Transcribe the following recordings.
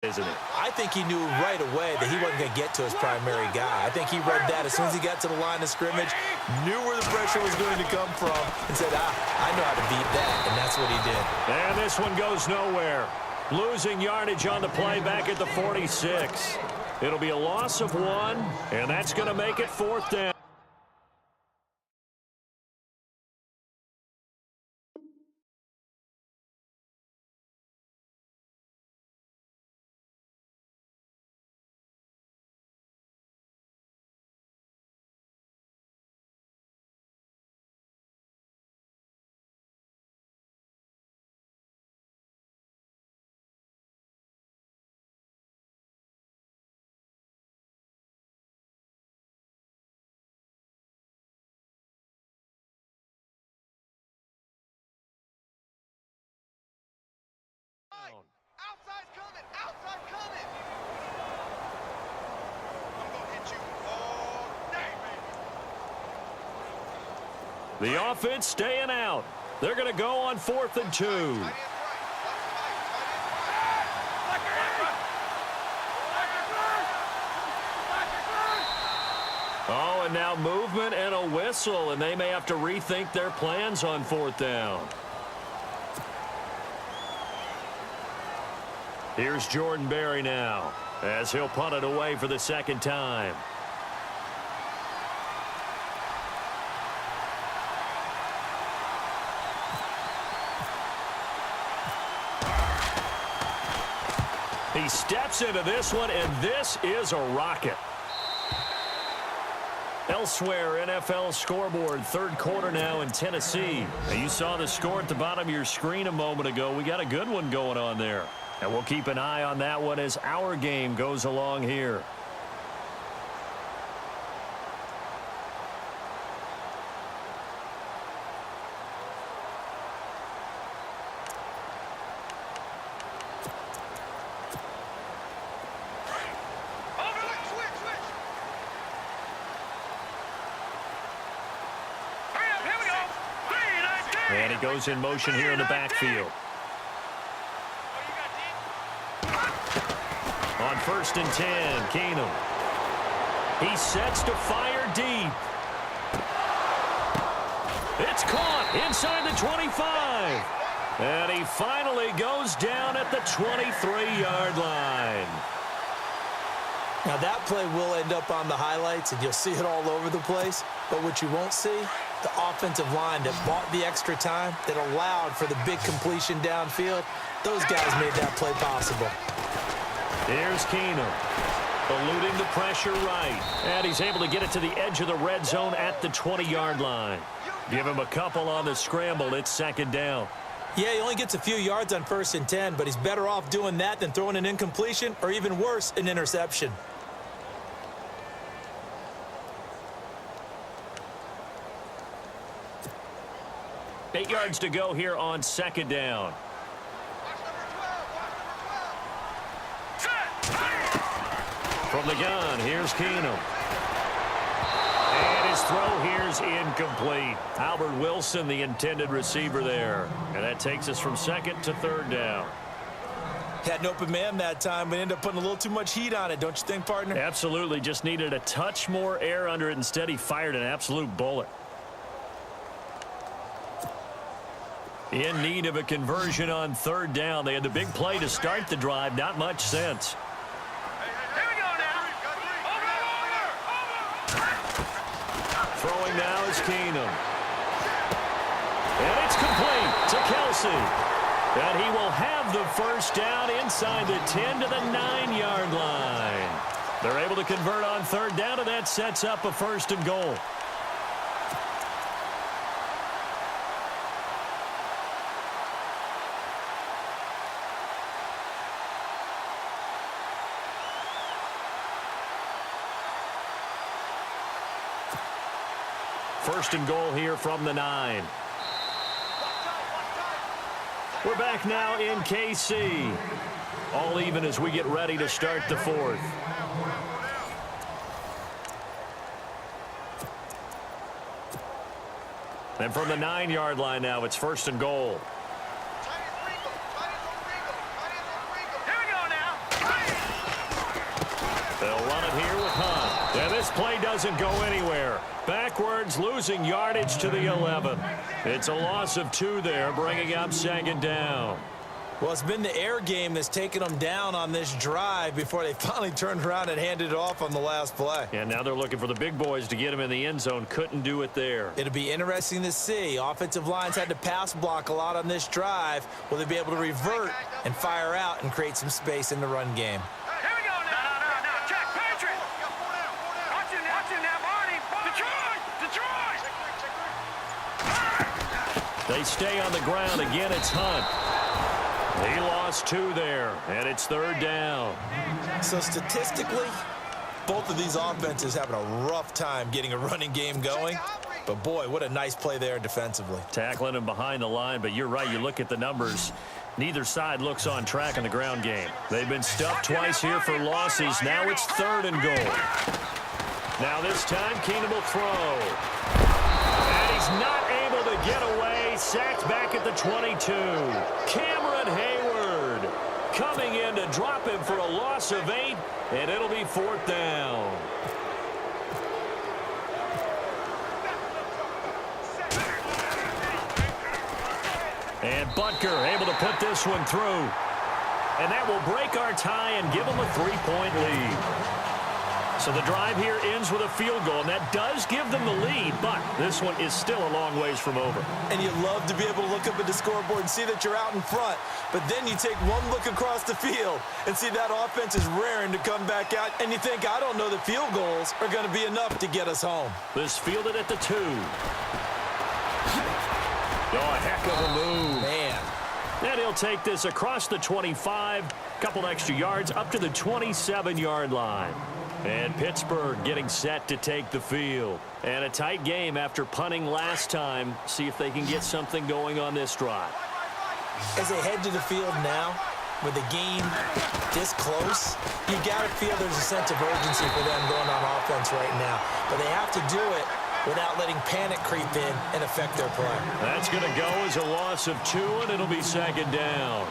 isn't it? I think he knew right away that he wasn't going to get to his primary guy. I think he read that as soon as he got to the line of scrimmage, knew where the pressure was going to come from, and said, I know how to beat that, and that's what he did. And this one goes nowhere. Losing yardage on the play back at the 46. It'll be a loss of 1, and that's going to make it 4th down. Outside's coming! Outside's coming! I'm gonna hit you all day, baby. The offense staying out. They're going to go on 4th and 2. Oh, and now movement and a whistle, and they may have to rethink their plans on 4th down. Here's Jordan Berry now, as he'll punt it away for the 2nd time. He steps into this one, and this is a rocket. Elsewhere, NFL scoreboard, 3rd quarter now in Tennessee. Now, you saw the score at the bottom of your screen a moment ago. We got a good one going on there. And we'll keep an eye on that one as our game goes along here. And he goes in motion here in the backfield. On 1st and 10, Keenum. He sets to fire deep. It's caught inside the 25. And he finally goes down at the 23-yard line. Now, that play will end up on the highlights, and you'll see it all over the place. But what you won't see, the offensive line that bought the extra time, that allowed for the big completion downfield, those guys made that play possible. Here's Keenum, eluding the pressure right. And he's able to get it to the edge of the red zone at the 20-yard line. Give him a couple on the scramble. It's 2nd down. Yeah, he only gets a few yards on 1st and 10, but he's better off doing that than throwing an incompletion or, even worse, an interception. Eight yards to go here on 2nd down. From the gun, here's Keenum. And his throw here's incomplete. Albert Wilson, the intended receiver there. And that takes us from 2nd to 3rd down. Had an open man that time, but ended up putting a little too much heat on it, don't you think, partner? Absolutely. Just needed a touch more air under it. Instead, he fired an absolute bullet. In need of a conversion on 3rd down. They had the big play to start the drive. Not much sense. Throwing now is Keenum. And it's complete to Kelsey. And he will have the 1st down inside the 10 to the 9-yard line. They're able to convert on 3rd down, and that sets up a 1st and goal. First and goal here from the 9. We're back now in KC. All even as we get ready to start the 4th. And from the 9-yard line now, it's 1st and goal. Here we go now. This play doesn't go anywhere. Backwards, losing yardage to the 11. It's a loss of 2 there, bringing up second down. Well, it's been the air game that's taken them down on this drive before they finally turned around and handed it off on the last play. And now they're looking for the big boys to get him in the end zone. Couldn't do it there. It'll be interesting to see. Offensive lines had to pass block a lot on this drive. Will they be able to revert and fire out and create some space in the run game? Here we go now. No. Check, Patriot. Watch him now, Barney. Detroit. They stay on the ground. Again, it's Hunt. He lost 2 there, and it's third down. So statistically, both of these offenses having a rough time getting a running game going. But, boy, what a nice play there defensively. Tackling him behind the line, but you're right. You look at the numbers. Neither side looks on track in the ground game. They've been stuffed twice here for losses. Now it's 3rd and goal. Now this time, Keenum will throw. And he's not able to get away. Sacked back at the 22. Cameron Hayward coming in to drop him for a loss of 8, and it'll be 4th down. And Butker able to put this one through. And that will break our tie and give them a 3-point lead. So the drive here ends with a field goal, and that does give them the lead, but this one is still a long ways from over. And you love to be able to look up at the scoreboard and see that you're out in front, but then you take one look across the field and see that offense is raring to come back out, and you think, I don't know that field goals are going to be enough to get us home. This fielded at the 2. Oh, a heck of a move. Man. And he'll take this across the 25, couple extra yards up to the 27-yard line. And Pittsburgh getting set to take the field. And a tight game after punting last time. See if they can get something going on this drive. As they head to the field now, with the game this close, you got to feel there's a sense of urgency for them going on offense right now. But they have to do it without letting panic creep in and affect their play. That's going to go as a loss of 2, and it'll be second down.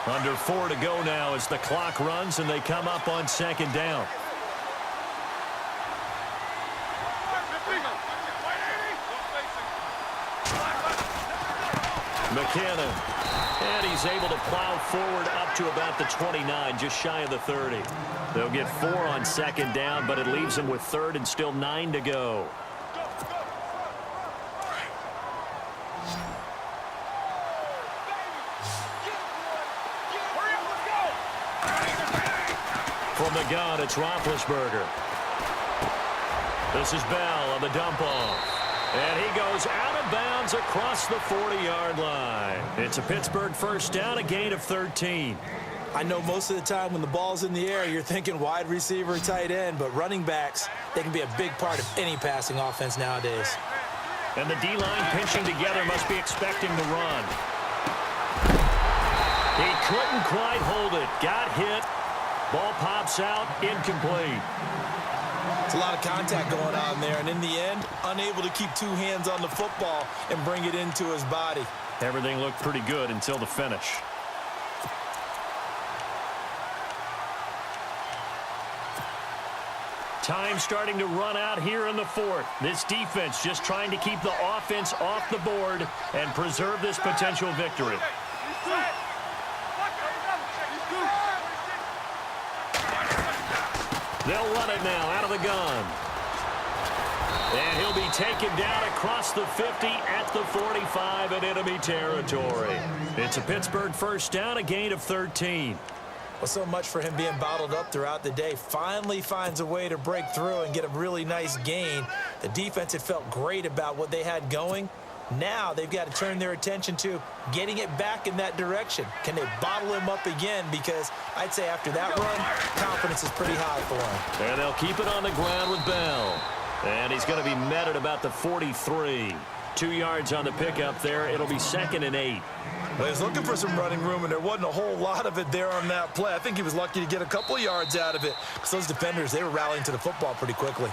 Under 4 to go now as the clock runs, and they come up on second down. McKinnon. And he's able to plow forward up to about the 29, just shy of the 30. They'll get 4 on second down, but it leaves them with 3rd and still 9 to go. From the gun, it's Roethlisberger. This is Bell on the dump off. And he goes out of bounds across the 40-yard line. It's a Pittsburgh first down, a gain of 13. I know most of the time when the ball's in the air, you're thinking wide receiver, tight end, but running backs, they can be a big part of any passing offense nowadays. And the D-line pinching together must be expecting the run. He couldn't quite hold it. Got hit. Ball pops out, incomplete. It's a lot of contact going on there, and in the end, unable to keep 2 hands on the football and bring it into his body. Everything looked pretty good until the finish. Time starting to run out here in the 4th. This defense just trying to keep the offense off the board and preserve this potential victory. They'll run it now out of the gun. And he'll be taken down across the 50 at the 45 in enemy territory. It's a Pittsburgh first down, a gain of 13. Well, so much for him being bottled up throughout the day. Finally finds a way to break through and get a really nice gain. The defense had felt great about what they had going. Now they've got to turn their attention to getting it back in that direction. Can they bottle him up again? Because I'd say after that run, confidence is pretty high for him. And they'll keep it on the ground with Bell. And he's going to be met at about the 43. 2 yards on the pickup there. It'll be 2nd and 8. Well, he was looking for some running room, and there wasn't a whole lot of it there on that play. I think he was lucky to get a couple yards out of it because those defenders, they were rallying to the football pretty quickly.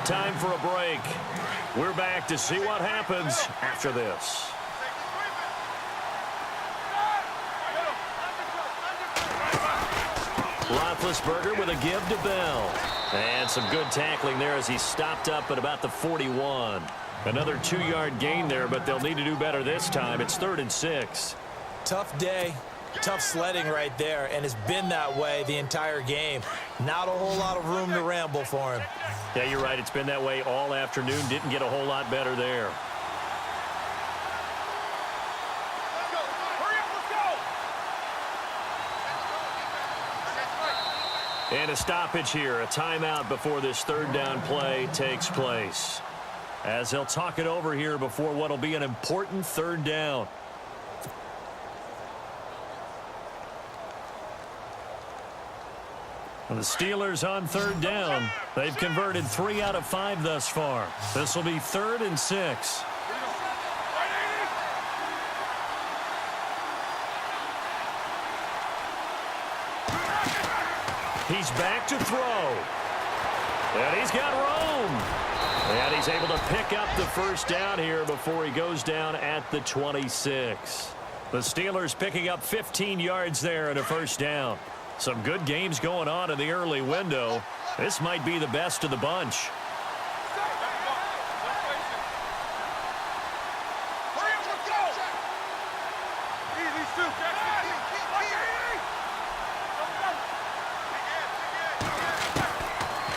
Time for a break. We're back to see what happens after this. Roethlisberger with a give to Bell. And some good tackling there as he stopped up at about the 41. Another 2-yard gain there, but they'll need to do better this time. It's 3rd and 6. Tough day, tough sledding right there, and it's been that way the entire game. Not a whole lot of room to ramble for him. Yeah, you're right. It's been that way all afternoon. Didn't get a whole lot better there. And a stoppage here, a timeout before this 3rd down play takes place. As they'll talk it over here before what'll be an important 3rd down. The Steelers on 3rd down. They've converted 3 out of 5 thus far. This will be 3rd and 6. He's back to throw. And he's got room. And he's able to pick up the 1st down here before he goes down at the 26. The Steelers picking up 15 yards there and a 1st down. Some good games going on in the early window. This might be the best of the bunch.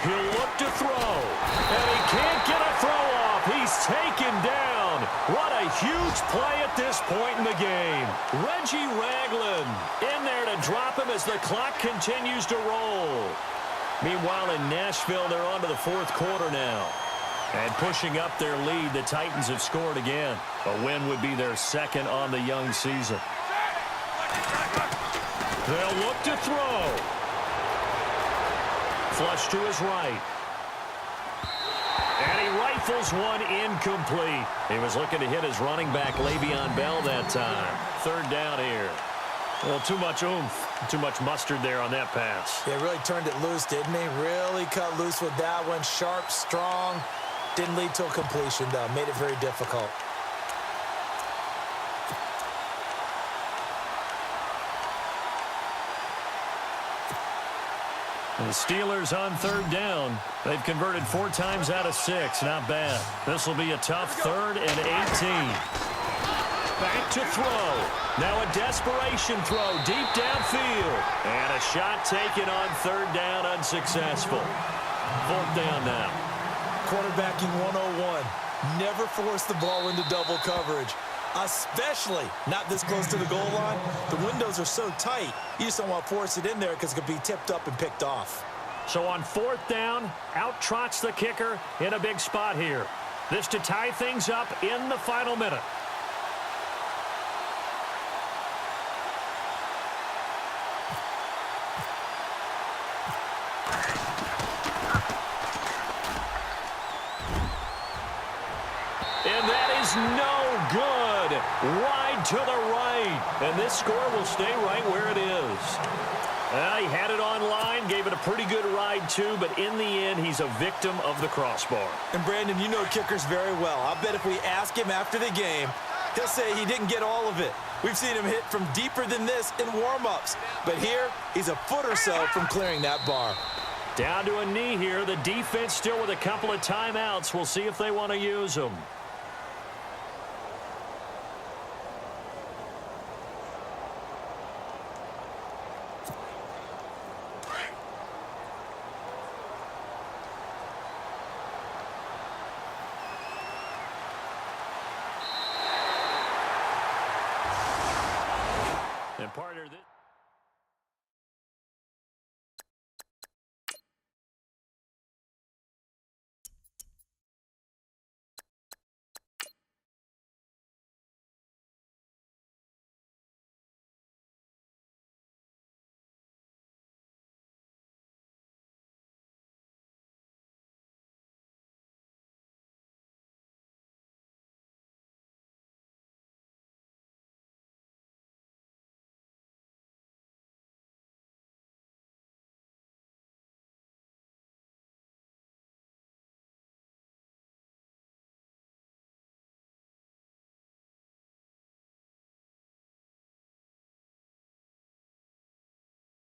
He'll look to throw, and he can't get a throw off. He's taken down. What a huge play at this point in the game. Reggie Ragland in there to drop him as the clock continues to roll. Meanwhile, in Nashville, they're on to the 4th quarter now. And pushing up their lead, the Titans have scored again. A win would be their 2nd on the young season. They'll look to throw. Flush to his right. And he rifles one incomplete. He was looking to hit his running back, Le'Veon Bell, that time. 3rd down here. Well, too much oomph, too much mustard there on that pass. Yeah, really turned it loose, didn't he? Really cut loose with that one. Sharp, strong. Didn't lead to a completion, though. Made it very difficult. The Steelers on 3rd down. They've converted 4 times out of 6. Not bad. This will be a tough 3rd and 18. Back to throw. Now a desperation throw deep downfield. And a shot taken on 3rd down, unsuccessful. 4th down now. Quarterbacking 101. Never force the ball into double coverage. Especially not this close to the goal line. The windows are so tight, you just don't want to force it in there because it could be tipped up and picked off. So on 4th down, out trots the kicker in a big spot here. This to tie things up in the final minute. And that is no good. Wide to the right. And this score will stay right where it is. He had it on line, gave it a pretty good ride too, but in the end, he's a victim of the crossbar. And Brandon, you know kickers very well. I bet if we ask him after the game, he'll say he didn't get all of it. We've seen him hit from deeper than this in warm-ups. But here, he's a foot or so from clearing that bar. Down to a knee here. The defense still with a couple of timeouts. We'll see if they want to use them. And partner, this